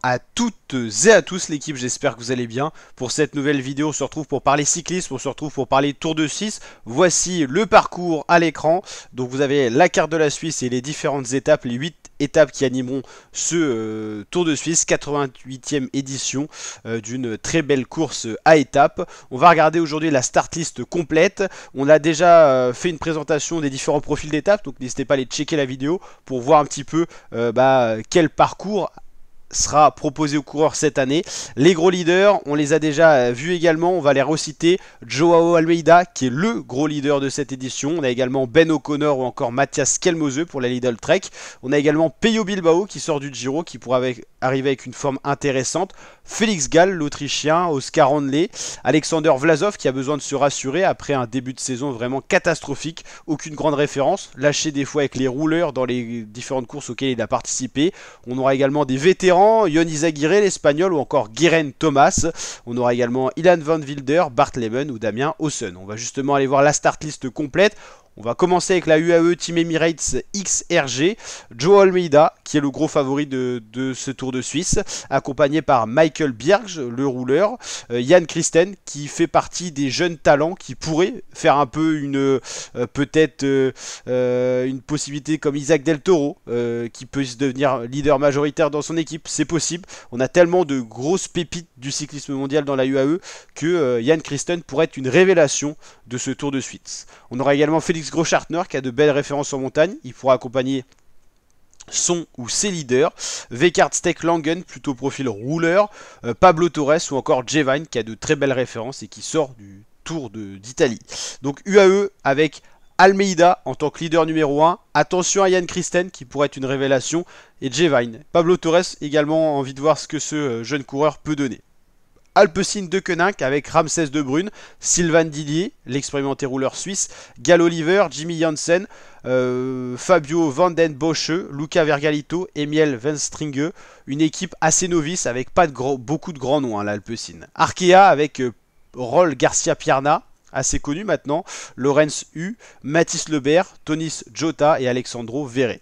à toutes et à tous l'équipe, j'espère que vous allez bien. Pour cette nouvelle vidéo, on se retrouve pour parler cyclisme, on se retrouve pour parler Tour de Suisse. Voici le parcours à l'écran. Donc vous avez la carte de la Suisse et les différentes étapes, les 8 étapes qui animeront ce Tour de Suisse, 88e édition d'une très belle course à étapes. On va regarder aujourd'hui la start list complète. On a déjà fait une présentation des différents profils d'étapes, donc n'hésitez pas à aller checker la vidéo pour voir un petit peu quel parcours sera proposé aux coureurs cette année. Les gros leaders, on les a déjà vus également, on va les reciter. Joao Almeida qui est le gros leader de cette édition. On a également Ben O'Connor ou encore Matthias Kelmose pour la Lidl Trek. On a également Peyo Bilbao qui sort du Giro, qui pourra arriver avec une forme intéressante. Félix Gall, l'Autrichien, Oscar Handley, Alexander Vlasov qui a besoin de se rassurer après un début de saison vraiment catastrophique. Aucune grande référence, lâché des fois avec les rouleurs dans les différentes courses auxquelles il a participé. On aura également des vétérans, Ion Izagirre, l'Espagnol, ou encore Guerin Thomas. On aura également Ilan Van Wilder, Bart Lehman ou Damien Hausen. On va justement aller voir la start list complète. On va commencer avec la UAE Team Emirates XRG, Joao Almeida, qui est le gros favori de ce Tour de Suisse, accompagné par Michael Bjerg, le rouleur, Jan Christen, qui fait partie des jeunes talents qui pourraient faire un peu une possibilité comme Isaac Del Toro, qui peut se devenir leader majoritaire dans son équipe, c'est possible. On a tellement de grosses pépites du cyclisme mondial dans la UAE que Jan Christen pourrait être une révélation de ce Tour de Suisse. On aura également Félix Großschartner qui a de belles références en montagne, il pourra accompagner son ou ses leaders, Vekard Steck Langen, plutôt profil rouleur, Pablo Torres ou encore Jevine qui a de très belles références et qui sort du Tour d'Italie. Donc UAE avec Almeida en tant que leader numéro 1, attention à Jan Christen qui pourrait être une révélation, et Jevine. Pablo Torres également, envie de voir ce que ce jeune coureur peut donner. Alpecin de Koenig avec Ramsès De Bruyne, Sylvain Dillier, l'expérimenté rouleur suisse, Gal Oliver, Jimmy Janssen, Fabio Van den Bosche, Luca Vergalito, Emil Venstringe, une équipe assez novice avec pas beaucoup de grands noms, l'Alpecin. Arkea avec Rol Garcia Pierna, assez connu maintenant, Lorenz Hu, Mathis Lebert, Tonis Jota et Alexandro Verret.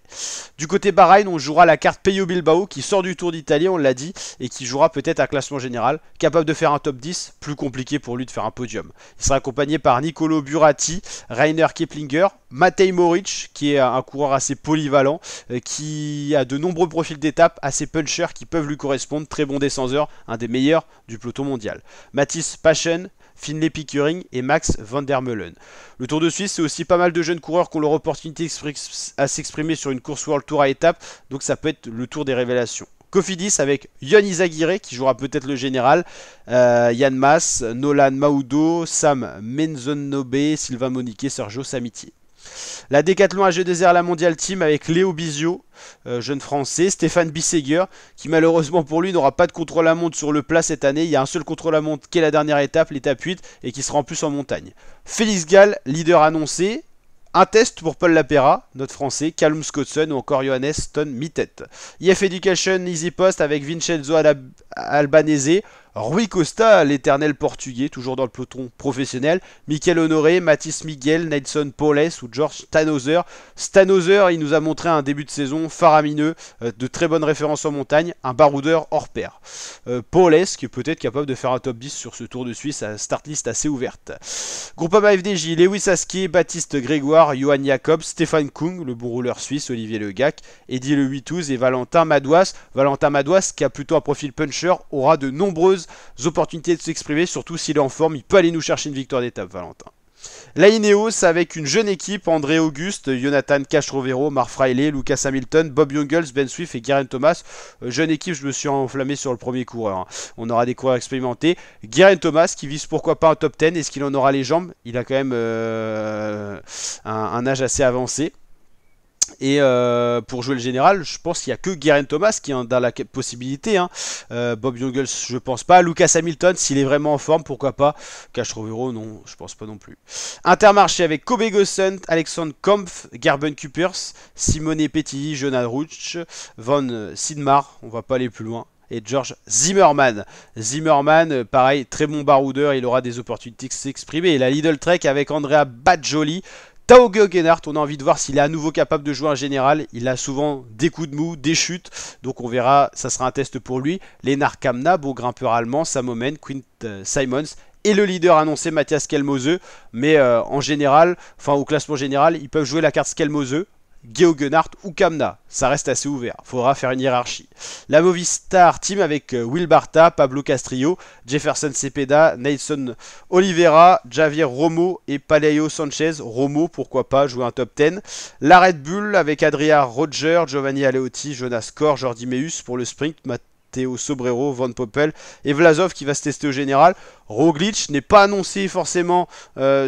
Du côté Bahreïn, on jouera la carte Peyo Bilbao qui sort du Tour d'Italie, on l'a dit, et qui jouera peut-être un classement général, capable de faire un top 10, plus compliqué pour lui de faire un podium. Il sera accompagné par Nicolo Buratti, Rainer Keplinger, Matej Moric, qui est un coureur assez polyvalent, qui a de nombreux profils d'étape, assez punchers qui peuvent lui correspondre, très bon descendeur, un des meilleurs du peloton mondial. Mathis Paschen, Finlay Pickering et Max van der Meulen. Le Tour de Suisse, c'est aussi pas mal de jeunes coureurs qui ont leur opportunité à s'exprimer sur une course World Tour à étapes, donc ça peut être le tour des révélations. Cofidis avec Ion Izagirre qui jouera peut-être le général, Yann Mas, Nolan Maudo, Sam Menzonobe, Sylvain Moniquet, Sergio Samitier. La Decathlon AG2R la Mondial Team avec Léo Bizio, jeune français, Stéphane Bisseguer, qui malheureusement pour lui n'aura pas de contre-la-montre sur le plat cette année. Il y a un seul contre-la-montre qui est la dernière étape, l'étape 8, et qui sera en plus en montagne. Félix Gall, leader annoncé. Un test pour Paul Lapera, notre français, Callum Scottson ou encore Johannes Stone Mittet. IF Education Easy Post avec Vincenzo Albanese, Rui Costa, l'éternel portugais, toujours dans le peloton professionnel, Mikel Honoré, Mathis Miguel, Nelson Paules ou George Stanoser. Stanoser, il nous a montré un début de saison faramineux, de très bonnes références en montagne, un baroudeur hors pair. Paules, qui est peut-être capable de faire un top 10 sur ce Tour de Suisse, à start list assez ouverte. Groupama FDJ, Lewis Askier, Baptiste Grégoire, Johan Jacob, Stéphane Kung, le bon rouleur suisse, Olivier Legac, Eddie Le Huitouz et Valentin Madouas. Valentin Madouas, qui a plutôt un profil puncher, aura de nombreuses opportunités de s'exprimer, surtout s'il est en forme, il peut aller nous chercher une victoire d'étape, Valentin. La Ineos avec une jeune équipe, André Auguste, Jonathan Castrovero, Mark Fraile, Lucas Hamilton, Bob Jungels, Ben Swift et Geraint Thomas. Jeune équipe, je me suis enflammé sur le premier coureur. On aura des coureurs expérimentés. Geraint Thomas qui vise pourquoi pas un top 10, est-ce qu'il en aura les jambes? Il a quand même un âge assez avancé. Et pour jouer le général, je pense qu'il n'y a que Geraint Thomas qui en a la possibilité. Bob Jungels, je pense pas. Lucas Hamilton, s'il est vraiment en forme, pourquoi pas. Castrovero, non, je pense pas non plus. Intermarché avec Kobe Gossent, Alexandre Kampf, Gerben Kuipers, Simone Petit, Jonas Ruch, Van Sidmar, on va pas aller plus loin. Et George Zimmerman. Zimmerman, pareil, très bon baroudeur, il aura des opportunités de s'exprimer. Et la Lidl Trek avec Andrea Bajoli, Tao Geoghenaert, on a envie de voir s'il est à nouveau capable de jouer en général. Il a souvent des coups de mou, des chutes, donc on verra, ça sera un test pour lui. Lennart Kamna, beau grimpeur allemand, Sam Oomen, Quint Simons et le leader annoncé Mathias Skelmose. Mais en général, enfin au classement général, ils peuvent jouer la carte Skelmose, Geoghenaert ou Kamna, ça reste assez ouvert, faudra faire une hiérarchie. La Movistar Team avec Will Barta, Pablo Castrillo, Jefferson Cepeda, Nelson Oliveira, Javier Romo et Palaio Sanchez. Romo, pourquoi pas, jouer un top 10. La Red Bull avec Adria Roger, Giovanni Aleotti, Jonas Kor, Jordi Meus pour le sprint, Matteo Sobrero, Van Poppel et Vlasov qui va se tester au général. Roglic n'est pas annoncé forcément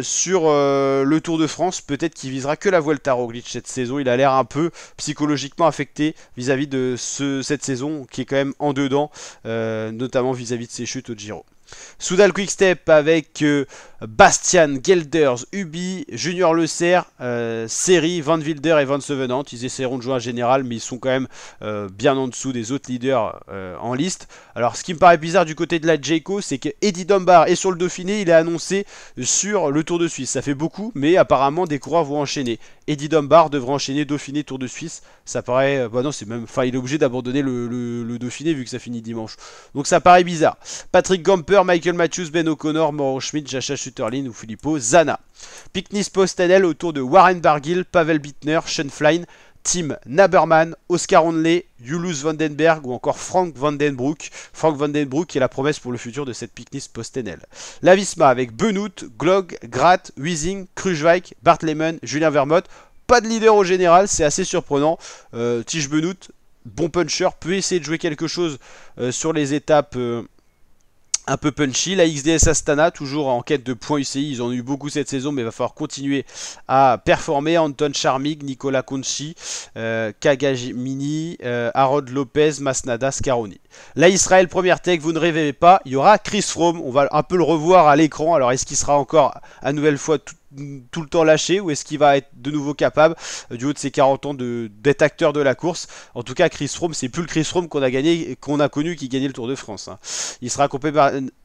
sur le Tour de France. Peut-être qu'il visera que la Vuelta Roglic cette saison. Il a l'air un peu psychologiquement affecté vis-à-vis de cette saison qui est quand même en dedans, notamment vis-à-vis de ses chutes au Giro. Soudal Quickstep avec Bastian, Gelders, Ubi, Junior Le Serre, Seri, Van Wilder et Van Sevenant. Ils essaieront de jouer en général, mais ils sont quand même bien en dessous des autres leaders en liste. Alors, ce qui me paraît bizarre du côté de la Jayco, c'est que Eddie Dunbar est sur le Dauphiné, il est annoncé sur le Tour de Suisse. Ça fait beaucoup, mais apparemment des coureurs vont enchaîner. Eddie Dunbar devrait enchaîner Dauphiné, Tour de Suisse. Ça paraît, bah non, c'est même, enfin, il est obligé d'abandonner le Dauphiné vu que ça finit dimanche. Donc ça paraît bizarre. Patrick Gamper, Michael Matthews, Ben O'Connor, Mauro Schmidt, Jacha Schutterlin ou Filippo Zana. Picnis Postanel autour de Warren Barguil, Pavel Bittner, Sean Flynn, Tim Naberman, Oscar Onley, Julius Vandenberg ou encore Frank Vandenbroek. Frank Vandenbroek qui est la promesse pour le futur de cette Picnis Postanel. La Visma avec Benoît, Glog, Gratt, Wiesing, Kruijswijk, Bart Lehman, Julien Vermote. Pas de leader au général, c'est assez surprenant. Tige Benoît, bon puncher, peut essayer de jouer quelque chose sur les étapes un peu punchy. La XDS Astana, toujours en quête de points UCI, ils en ont eu beaucoup cette saison, mais il va falloir continuer à performer. Anton Charmig, Nicolas Conchi, Kagamini, Harold Lopez, Masnada, Scaroni. La Israël Première Tech, vous ne rêvez pas, il y aura Chris Froome, on va un peu le revoir à l'écran. Alors est-ce qu'il sera encore à nouvelle fois tout le temps lâché ou est-ce qu'il va être de nouveau capable du haut de ses 40 ans d'être acteur de la course? En tout cas, Chris Froome, c'est plus le Chris Froome qu'on a connu qui gagnait le Tour de France. Il sera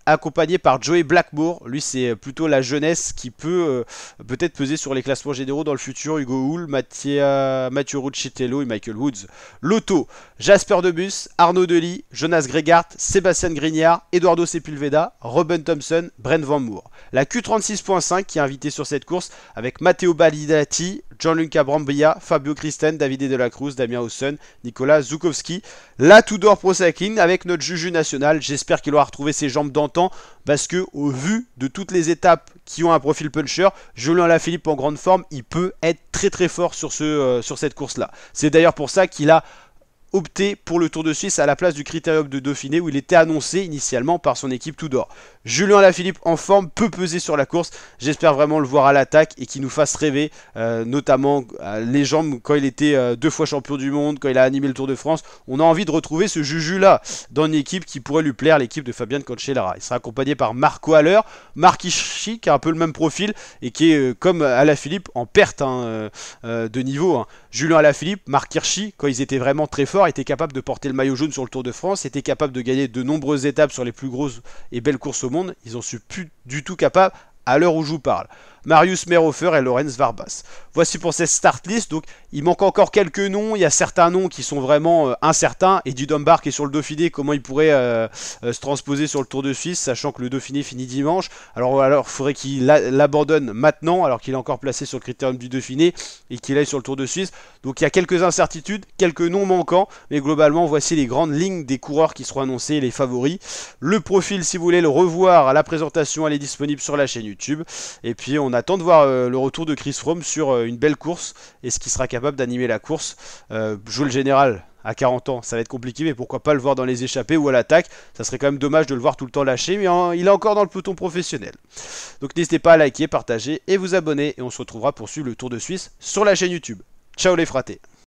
accompagné par Joey Blackmore. Lui, c'est plutôt la jeunesse qui peut peut-être peser sur les classements généraux dans le futur. Hugo Hull, Mathieu Ruccitello et Michael Woods. Lotto, Jasper Debus, Arnaud Delis, Jonas Gregard, Sébastien Grignard, Eduardo Sepulveda, Robin Thompson, Brent Van Moor. La Q36.5 qui est invité sur cette course avec Matteo Balidati, Gianluca Brambilla, Fabio Kristen, Davide de la Cruz, Damien Hausen, Nicolas Zukowski. La Tudor Pro Cycling avec notre Juju national. J'espère qu'il aura retrouvé ses jambes d'antan parce que au vu de toutes les étapes qui ont un profil puncher, Julien Alaphilippe en grande forme, il peut être très très fort sur cette course-là. C'est d'ailleurs pour ça qu'il a opté pour le Tour de Suisse à la place du Critérium de Dauphiné où il était annoncé initialement par son équipe Tudor. Julien Alaphilippe en forme peut peser sur la course. J'espère vraiment le voir à l'attaque et qu'il nous fasse rêver, notamment les jambes quand il était 2 fois champion du monde, quand il a animé le Tour de France. On a envie de retrouver ce Juju là dans une équipe qui pourrait lui plaire, l'équipe de Fabian Cancellara. Il sera accompagné par Marco Haller, Marc Hirschi qui a un peu le même profil et qui est comme Alaphilippe en perte de niveau. Julien Alaphilippe, Marc Hirschi, quand ils étaient vraiment très forts, étaient capables de porter le maillot jaune sur le Tour de France, étaient capables de gagner de nombreuses étapes sur les plus grosses et belles courses au monde. Ils en sont plus du tout capables à l'heure où je vous parle. Marius Merhofer et Lorenz Varbas. Voici pour cette start list. Donc il manque encore quelques noms. Il y a certains noms qui sont vraiment incertains. Eddie Dunbar qui est sur le Dauphiné, comment il pourrait se transposer sur le Tour de Suisse, sachant que le Dauphiné finit dimanche. Alors il faudrait qu'il l'abandonne maintenant, alors qu'il est encore placé sur le critérium du Dauphiné et qu'il aille sur le Tour de Suisse. Donc il y a quelques incertitudes, quelques noms manquants, mais globalement voici les grandes lignes des coureurs qui seront annoncés, les favoris. Le profil, si vous voulez le revoir, la présentation elle est disponible sur la chaîne YouTube. Et puis on attend de voir le retour de Chris Froome sur une belle course. Est-ce qu'il sera capable d'animer la course? Jouer le général à 40 ans, ça va être compliqué, mais pourquoi pas le voir dans les échappées ou à l'attaque? Ça serait quand même dommage de le voir tout le temps lâché, mais il est encore dans le peloton professionnel. Donc n'hésitez pas à liker, partager et vous abonner. Et on se retrouvera pour suivre le Tour de Suisse sur la chaîne YouTube. Ciao les fratés!